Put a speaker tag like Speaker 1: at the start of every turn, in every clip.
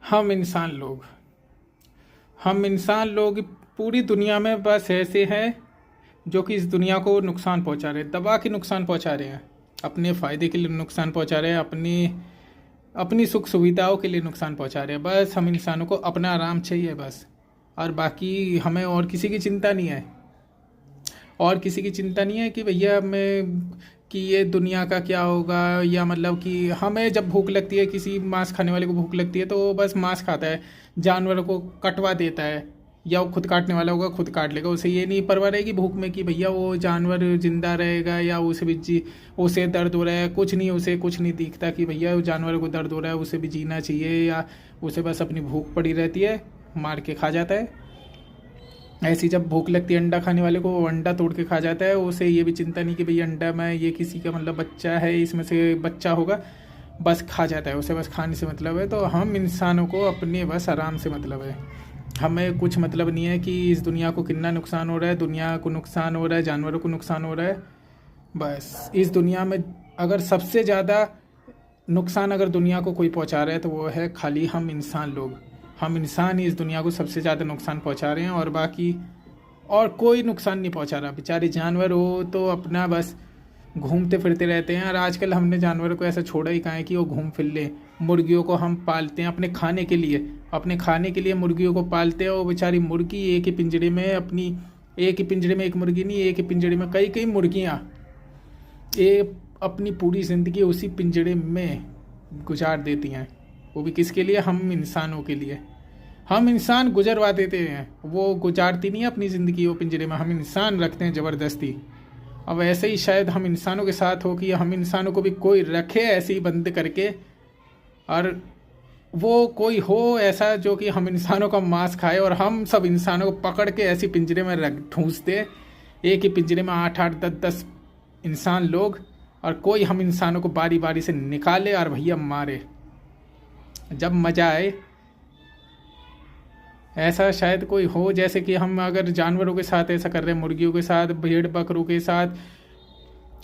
Speaker 1: हम इंसान लोग हम इंसान लोग पूरी दुनिया में बस ऐसे हैं जो कि इस दुनिया को नुकसान पहुंचा रहे हैं, दबा के नुकसान पहुंचा रहे हैं, अपने फ़ायदे के लिए नुकसान पहुंचा रहे हैं, अपनी अपनी सुख सुविधाओं के लिए नुकसान पहुंचा रहे हैं। बस हम इंसानों को अपना आराम चाहिए बस, और बाकी हमें और किसी की चिंता नहीं है। और किसी की चिंता नहीं है कि भैया मैं कि ये दुनिया का क्या होगा, या मतलब कि हमें जब भूख लगती है, किसी मांस खाने वाले को भूख लगती है तो वो बस मांस खाता है, जानवरों को कटवा देता है, या वो खुद काटने वाला होगा खुद काट लेगा। उसे ये नहीं परवाह रहेगी भूख में कि भैया वो जानवर जिंदा रहेगा या उसे भी उसे दर्द हो रहा है, कुछ नहीं, उसे कुछ नहीं दिखता कि भैया वो जानवर को दर्द हो रहा है, उसे भी जीना चाहिए, या उसे बस अपनी भूख पड़ी रहती है, मार के खा जाता है। ऐसी जब भूख लगती है अंडा खाने वाले को, वो अंडा तोड़ के खा जाता है, उसे ये भी चिंता नहीं कि भैया अंडा में ये किसी का मतलब बच्चा है, इसमें से बच्चा होगा, बस खा जाता है, उसे बस खाने से मतलब है। तो हम इंसानों को अपने बस आराम से मतलब है, हमें कुछ मतलब नहीं है कि इस दुनिया को कितना नुकसान हो रहा है, दुनिया को नुकसान हो रहा है, जानवरों को नुकसान हो रहा है। बस इस दुनिया में अगर सबसे ज़्यादा नुकसान अगर दुनिया को कोई पहुंचा रहा है तो वो है खाली हम इंसान लोग। हम इंसान ही इस दुनिया को सबसे ज़्यादा नुकसान पहुंचा रहे हैं, और बाकी और कोई नुकसान नहीं पहुंचा रहा। बेचारे जानवर हो तो अपना बस घूमते फिरते रहते हैं, और आजकल हमने जानवरों को ऐसा छोड़ा ही कहाँ है कि वो घूम फिर ले। मुर्गियों को हम पालते हैं अपने खाने के लिए, मुर्गियों को पालते हैं। वो बेचारी मुर्गी एक ही पिंजरे में एक ही पिंजरे में एक मुर्गी नहीं, एक ही पिंजरे में कई कई मुर्गियाँ, ये अपनी पूरी ज़िंदगी उसी पिंजरे में गुजार देती हैं। वो भी किसके लिए? हम इंसानों के लिए। हम इंसान गुजरवा देते हैं, वो गुजारती नहीं है अपनी ज़िंदगी वो पिंजरे में, हम इंसान रखते हैं ज़बरदस्ती। अब ऐसे ही शायद हम इंसानों के साथ हो कि हम इंसानों को भी कोई रखे ऐसे ही बंद करके, और वो कोई हो ऐसा जो कि हम इंसानों का मांस खाए, और हम सब इंसानों को पकड़ के ऐसी पिंजरे में रख ठूंस दे, एक ही पिंजरे में 8-8 10-10 इंसान लोग, और कोई हम इंसानों को बारी बारी से निकाले और भैया मारे, जब मज़ा आए। ऐसा शायद कोई हो, जैसे कि हम अगर जानवरों के साथ ऐसा कर रहे हैं, मुर्गियों के साथ, भेड़ बकरों के साथ,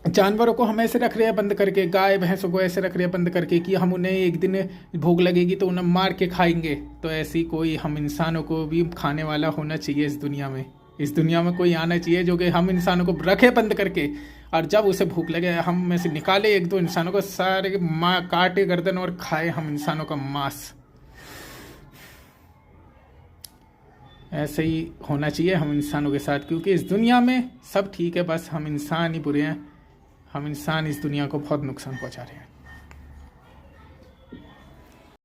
Speaker 1: जानवरों को हम ऐसे रख रहे हैं बंद करके, गाय भैंसों को ऐसे रख रहे हैं बंद करके कि हम उन्हें एक दिन भूख लगेगी तो उन्हें मार के खाएंगे। तो ऐसी कोई हम इंसानों को भी खाने वाला होना चाहिए इस दुनिया में। इस दुनिया में कोई आना चाहिए जो कि हम इंसानों को रखे बंद करके, और जब उसे भूख लगे हम में से निकाले एक दो इंसानों को, सारे काटे गर्दन और खाए हम इंसानों का मांस। ऐसे ही होना चाहिए हम इंसानों के साथ, क्योंकि इस दुनिया में सब ठीक है, बस हम इंसान ही बुरे हैं। हम इंसान इस दुनिया को बहुत नुकसान पहुंचा रहे हैं।